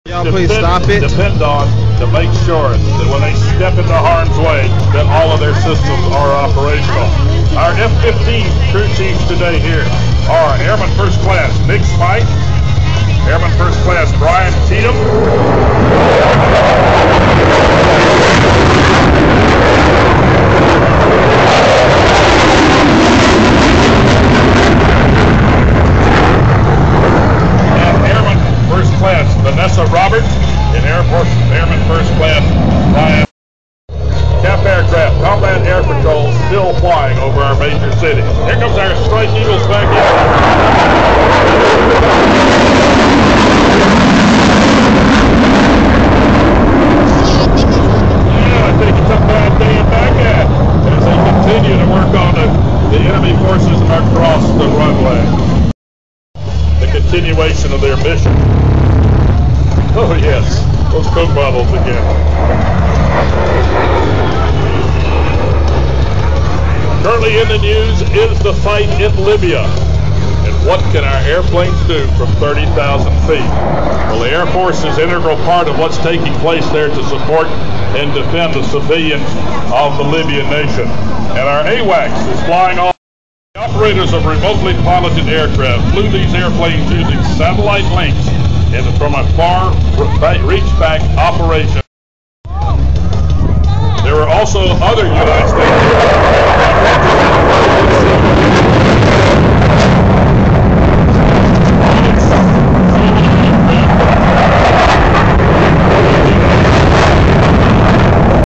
Y'all please stop it. Depend on to make sure that when they step into harm's way, that all of their systems are operational. Our F-15 crew chiefs today here are Airman First Class Nick Smythe, Airman First Class Brian Cheatham, Vanessa Roberts, and Air Force Airman First Class Ryan. CAF aircraft, Combat Air Patrol, still flying over our major cities. Here comes our Strike Eagles back in. Yeah, I think it's a bad day in Baghdad as they continue to work on the enemy forces across the runway. The continuation of their mission. Oh yes, those Coke bottles again. Currently in the news is the fight in Libya. And what can our airplanes do from 30,000 feet? Well, the Air Force is an integral part of what's taking place there to support and defend the civilians of the Libyan nation. And our AWACS is flying off. The operators of remotely piloted aircraft flew these airplanes using satellite links and from a far reach-back operation. There were also other United States